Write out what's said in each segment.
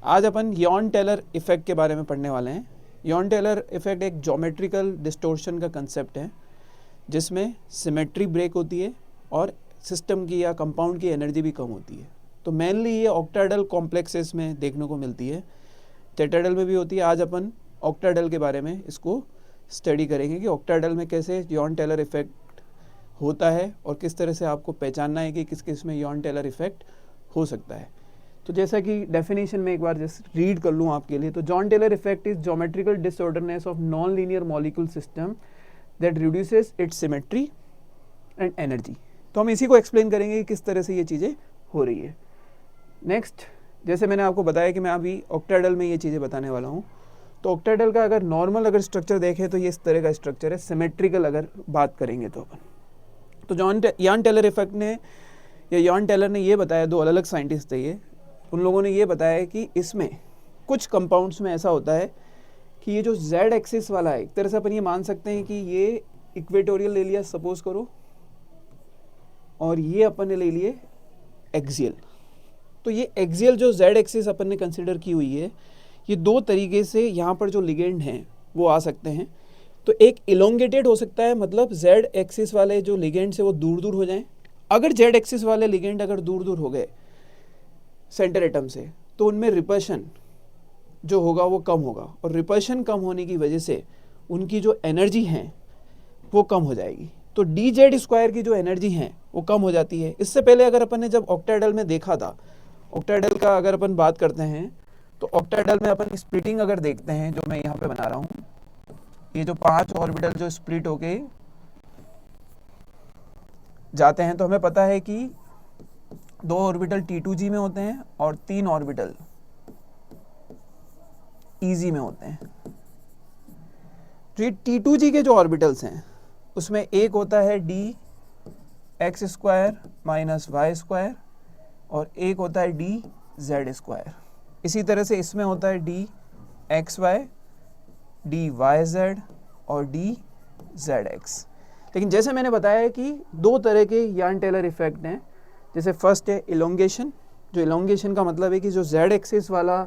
आज अपन yawn Taylor effect के बारे में पढ़ने वाले हैं। यॉर्न टेलर इफेक्ट एक ज्योमेट्रिकल डिस्टोर्शन का कंसेप्ट है जिसमें सिमेट्री ब्रेक होती है और सिस्टम की या कंपाउंड की एनर्जी भी कम होती है। तो मेनली ये ऑक्टाहेड्रल कॉम्प्लेक्सेस में देखने को मिलती है, टेट्राहेड्रल में भी होती है। आज अपन ऑक्टाहेड्रल के बारे में इसको स्टडी करेंगे कि ऑक्टाहेड्रल में कैसे यॉर्न टेलर इफेक्ट होता है और किस तरह से आपको पहचानना है कि किस किस में यॉर्न टेलर इफेक्ट हो सकता है। तो जैसा कि डेफिनेशन में एक बार जस्ट रीड कर लूँ आपके लिए, तो Jahn Teller effect is geometrical disorderness of non linear molecule system that reduces its symmetry and energy. तो हम इसी को एक्सप्लेन करेंगे कि किस तरह से ये चीज़ें हो रही है। नेक्स्ट, जैसे मैंने आपको बताया कि मैं अभी ऑक्टाहेड्रल में ये चीज़ें बताने वाला हूँ। तो ऑक्टाहेड्रल का अगर नॉर्मल अगर स्ट्रक्चर देखें तो ये इस तरह का स्ट्रक्चर है, सिमेट्रिकल अगर बात करेंगे तो अपन। तो यॉर्न टेलर इफेक्ट ने या यॉर्न टेलर ने ये बताया, दो अलग अलग साइंटिस्ट थे ये, उन लोगों ने ये बताया कि इसमें कुछ कंपाउंड्स में ऐसा होता है कि ये जो जेड एक्सिस वाला है, एक तरह से अपन ये मान सकते हैं कि ये इक्वेटोरियल ले लिया सपोज करो, और ये अपन ने ले लिए एक्सियल। तो ये एक्सियल जो जेड एक्सिस अपन ने कंसिडर की हुई है, ये दो तरीके से यहाँ पर जो लिगेंड हैं वो आ सकते हैं। तो एक इलोंगेटेड हो सकता है, मतलब जेड एक्सिस वाले जो लिगेंड से वो दूर दूर हो जाएं। अगर जेड एक्सिस वाले लिगेंड अगर दूर दूर हो गए सेंटर एटम से, तो उनमें रिपल्शन जो होगा वो कम होगा, और रिपल्शन कम होने की वजह से उनकी जो एनर्जी है वो कम हो जाएगी। तो डी जेड स्क्वायर की जो एनर्जी है वो कम हो जाती है। इससे पहले अगर अपन ने जब ऑक्टाहेड्रल में देखा था, ऑक्टाहेड्रल का अगर अपन बात करते हैं तो ऑक्टाहेड्रल में अपन स्प्लिटिंग अगर देखते हैं, जो मैं यहाँ पे बना रहा हूँ, ये जो 5 ऑर्बिटल जो स्प्लिट होके जाते हैं, तो हमें पता है कि 2 ऑर्बिटल T2G में होते हैं और 3 ऑर्बिटल EG में होते हैं। तो ये T2G के जो ऑर्बिटल्स हैं उसमें एक होता है dx square minus y square और एक होता है dz²। इसी तरह से इसमें होता है dxy, dyz और dzx। लेकिन जैसे मैंने बताया कि दो तरह के यॉर्न टेलर इफेक्ट हैं। जैसे फर्स्ट है इलोंगेशन, जो इलोंगेशन का मतलब है कि जो जेड एक्सिस वाला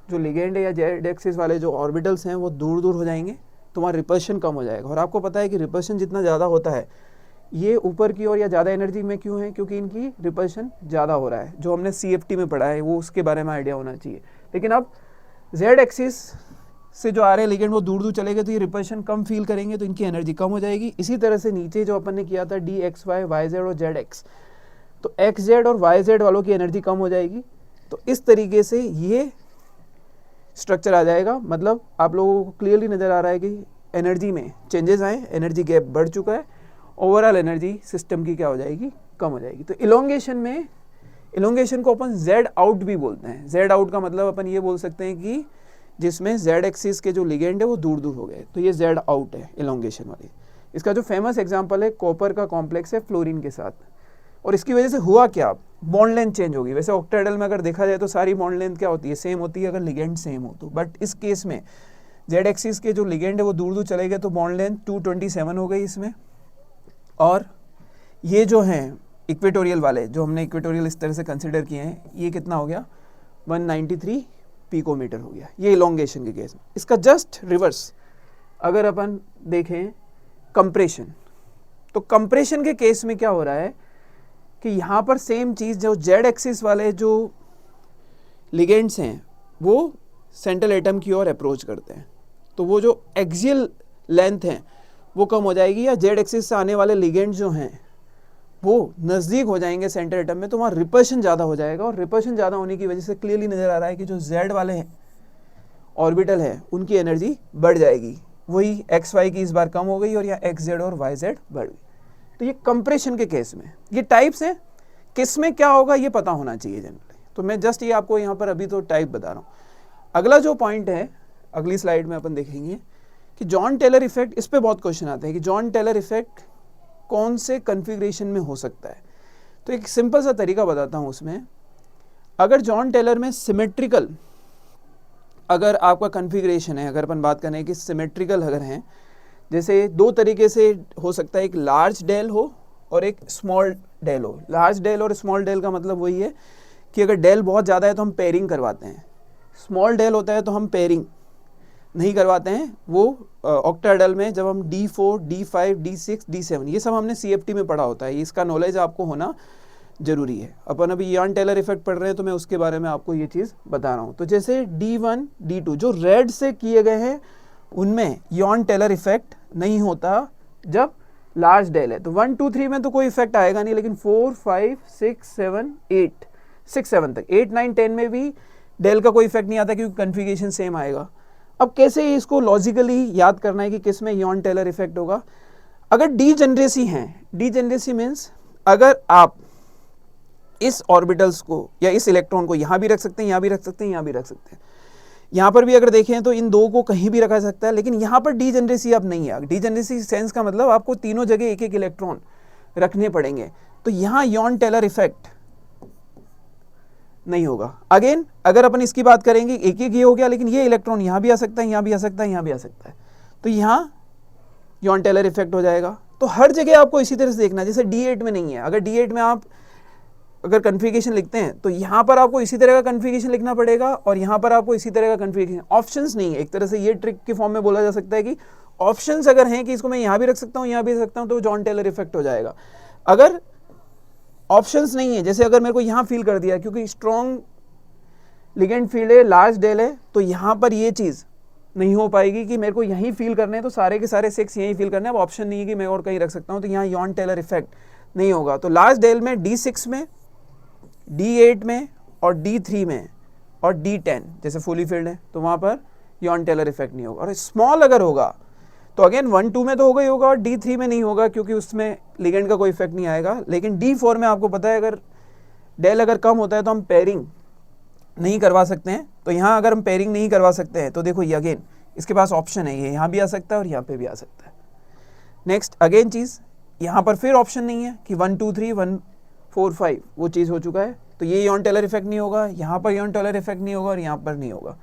जो लिगेंड है या जेड एक्सिस वाले जो ऑर्बिटल्स हैं वो दूर दूर हो जाएंगे, तो वहाँ रिपल्शन कम हो जाएगा। और आपको पता है कि रिपल्शन जितना ज़्यादा होता है, ये ऊपर की ओर या ज़्यादा एनर्जी में क्यों है? क्योंकि इनकी रिपल्शन ज़्यादा हो रहा है। जो हमने CFT में पढ़ा है वो उसके बारे में आइडिया होना चाहिए। लेकिन अब जेड एक्सिस से जो आ रहे लिगेंड वो दूर दूर चले गए, तो ये रिपल्शन कम फील करेंगे, तो इनकी एनर्जी कम हो जाएगी। इसी तरह से नीचे जो अपन ने किया था dxy, yz और zx, तो xz और yz वालों की एनर्जी कम हो जाएगी। तो इस तरीके से ये स्ट्रक्चर आ जाएगा। मतलब आप लोगों को क्लियरली नज़र आ रहा है कि एनर्जी में चेंजेस आए, एनर्जी गैप बढ़ चुका है, ओवरऑल एनर्जी सिस्टम की क्या हो जाएगी? कम हो जाएगी। तो इलोंगेशन में, इलोंगेशन को अपन जेड आउट भी बोलते हैं। जेड आउट का मतलब अपन ये बोल सकते हैं कि जिसमें जेड एक्सिस के जो लिगेंड है वो दूर दूर हो गए, तो ये जेड आउट है इलोंगेशन वाली। इसका जो फेमस एग्जांपल है कॉपर का कॉम्प्लेक्स है फ्लोरीन के साथ। और इसकी वजह से हुआ क्या? बॉन्ड लेंथ चेंज होगी। वैसे ऑक्टाहेड्रल में अगर देखा जाए तो सारी बॉन्ड लेंथ क्या होती है? सेम होती है अगर लिगेंड सेम हो तो। बट इस केस में जेड एक्सिस के जो लिगेंड है वो दूर दूर चले गए, तो बॉन्ड लेंथ 227 हो गई इसमें। और ये जो हैं इक्वेटोरियल वाले, जो हमने इक्वेटोरियल इस तरह से कंसिडर किए हैं, ये कितना हो गया? 193 पिकोमीटर हो गया। ये इलोंगेशन के केस में। इसका जस्ट रिवर्स अगर अपन देखें कंप्रेशन, तो कंप्रेशन के केस में क्या हो रहा है कि यहाँ पर सेम चीज़, जो जेड एक्सिस वाले जो लिगेंड्स हैं वो सेंट्रल एटम की ओर अप्रोच करते हैं, तो वो जो एक्सियल लेंथ है वो कम हो जाएगी, या जेड एक्सिस से आने वाले लिगेंड जो हैं वो नज़दीक हो जाएंगे सेंटर एटम में, तो वहाँ रिपल्शन ज़्यादा हो जाएगा। और रिपल्शन ज़्यादा होने की वजह से क्लियरली नज़र आ रहा है कि जो जेड वाले हैं ऑर्बिटल है उनकी एनर्जी बढ़ जाएगी। वही एक्स वाई की इस बार कम हो गई और या एक्स जेड और वाई जेड बढ़ गई। तो ये कंप्रेशन के केस में ये टाइप्स हैं। किस में क्या होगा ये पता होना चाहिए जनरली। तो मैं जस्ट ये आपको यहाँ पर अभी तो टाइप बता रहा हूँ। अगला जो पॉइंट है अगली स्लाइड में अपन देखेंगे कि जॉन टेलर इफेक्ट, इस पे बहुत क्वेश्चन आते हैं कि जॉन टेलर इफेक्ट कौन से कन्फिग्रेशन में हो सकता है। तो एक सिंपल सा तरीका बताता हूँ उसमें। अगर जॉन टेलर में सिमेट्रिकल अगर आपका कन्फिग्रेशन है, अगर अपन बात करें कि सिमेट्रिकल अगर हैं, जैसे दो तरीके से हो सकता है, एक लार्ज डेल हो और एक स्मॉल डेल हो। लार्ज डेल और स्मॉल डेल का मतलब वही है कि अगर डेल बहुत ज़्यादा है तो हम पेयरिंग करवाते हैं, स्मॉल डेल होता है तो हम पेयरिंग नहीं करवाते हैं, वो ऑक्टाडेल में जब हम D4, D5, D6, D7 ये सब हमने CFT में पढ़ा होता है, इसका नॉलेज आपको होना जरूरी है। अपन अभी इयान टेलर इफेक्ट पढ़ रहे हैं तो मैं उसके बारे में आपको ये चीज़ बता रहा हूँ। तो जैसे D1, D2 जो रेड से किए गए हैं उनमें इयान टेलर इफेक्ट नहीं होता जब लार्ज डेल है। तो 1, 2, 3 में तो कोई इफेक्ट आएगा नहीं, लेकिन 4, 5, 6, 7, 8, 6, 7 तक, 8, 9, 10 में भी डेल का कोई इफेक्ट नहीं आता क्योंकि कन्फिगरेशन सेम आएगा। अब कैसे इसको लॉजिकली याद करना है कि किस में इयान टेलर इफेक्ट होगा। अगर डीजेनरेसी है, डीजेनरेसी मीन्स अगर आप इस ऑर्बिटल्स को या इस इलेक्ट्रॉन को यहाँ भी रख सकते हैं, यहाँ भी रख सकते हैं, यहाँ भी रख सकते हैं, यहाँ पर भी अगर देखें तो इन दो को कहीं भी रखा जा सकता है, लेकिन यहाँ पर डीजेनरेसी अब नहीं है। डीजेनरेसी सेंस का मतलब आपको तीनों जगह एक एक इलेक्ट्रॉन रखने पड़ेंगे, तो यहाँ इयान टेलर इफेक्ट नहीं होगा। अगेन अगर अपन इसकी बात करेंगे, एक एक ये हो गया, लेकिन ये इलेक्ट्रॉन यहाँ भी आ सकता है, यहाँ भी आ सकता है, यहाँ भी आ सकता है, तो यहाँ इयान टेलर इफेक्ट हो जाएगा। तो हर जगह आपको इसी तरह से देखना, जैसे D8 में नहीं है। अगर D8 में आप अगर कन्फिगरेशन लिखते हैं तो यहाँ पर आपको इसी तरह का कन्फिगरेशन लिखना पड़ेगा और यहाँ पर आपको इसी तरह का कन्फिगरेशन, ऑप्शंस नहीं है। एक तरह से ये ट्रिक के फॉर्म में बोला जा सकता है कि ऑप्शंस अगर हैं कि इसको मैं यहाँ भी रख सकता हूँ, यहाँ भी रख सकता हूँ, तो इयान टेलर इफेक्ट हो जाएगा। अगर ऑप्शंस नहीं है, जैसे अगर मेरे को यहाँ फील कर दिया क्योंकि स्ट्रॉन्ग लिगेंड फील्ड है, लार्ज डेल है, तो यहाँ पर ये चीज़ नहीं हो पाएगी कि मेरे को यहीं फील करने हैं तो सारे के सारे 6 यहीं फील करने हैं। अब ऑप्शन नहीं है कि मैं और कहीं रख सकता हूँ, तो यहाँ इयान टेलर इफेक्ट नहीं होगा। तो लार्ज डेल में D6 में, D8 में और D3 में और D10 जैसे फुली फील्ड है तो वहाँ पर इयान टेलर इफेक्ट नहीं होगा। और स्मॉल अगर होगा तो अगेन 1, 2 में तो होगा ही होगा और D3 में नहीं होगा क्योंकि उसमें लिगेंड का कोई इफेक्ट नहीं आएगा। लेकिन D4 में आपको पता है अगर डेल अगर कम होता है तो हम पेयरिंग नहीं करवा सकते हैं। तो यहाँ अगर हम पेयरिंग नहीं करवा सकते हैं तो देखो ये अगेन इसके पास ऑप्शन है, ये यहाँ भी आ सकता है और यहाँ पे भी आ सकता है। नेक्स्ट अगेन चीज़, यहाँ पर फिर ऑप्शन नहीं है कि 1, 2, 3, 1, 4, 5 वो चीज़ हो चुका है, तो ये इयान टेलर इफेक्ट नहीं होगा, यहाँ पर इयान टेलर इफेक्ट नहीं होगा और यहाँ पर नहीं होगा।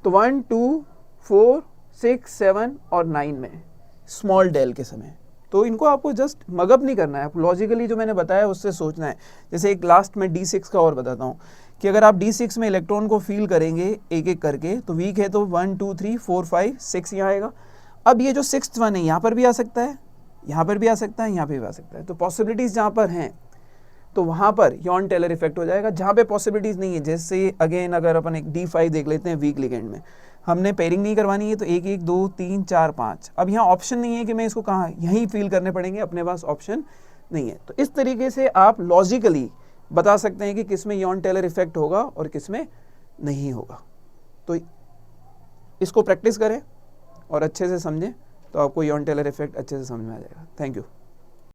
तो 1, 2, 4, 6, 7 और 9 में स्मॉल डेल के समय, तो इनको आपको जस्ट मगअप नहीं करना है, आप लॉजिकली जो मैंने बताया उससे सोचना है। जैसे एक लास्ट में D6 का और बताता हूँ कि अगर आप D6 में इलेक्ट्रॉन को फील करेंगे एक एक करके तो वीक है तो 1, 2, 3, 4, 5, 6 यहाँ आएगा। अब ये जो 6th वन है यहाँ पर भी आ सकता है, यहाँ पर भी आ सकता है, यहाँ पे भी आ सकता है। तो पॉसिबिलिटीज़ जहाँ पर हैं तो वहाँ पर इयान टेलर इफेक्ट हो जाएगा। जहाँ पे पॉसिबिलिटीज़ नहीं है, जैसे अगेन अगर अपन एक D5 देख लेते हैं, वीक लिगेंड में हमने पेयरिंग नहीं करवानी है तो 1, 1, 2, 3, 4, 5। अब यहाँ ऑप्शन नहीं है कि मैं इसको कहाँ यहीं फील करने पड़ेंगे, अपने पास ऑप्शन नहीं है। तो इस तरीके से आप लॉजिकली बता सकते हैं कि किस में इयान टेलर इफेक्ट होगा और किस में नहीं होगा। तो इसको प्रैक्टिस करें और अच्छे से समझें तो आपको इयान टेलर इफेक्ट अच्छे से समझ में आ जाएगा। Thank you.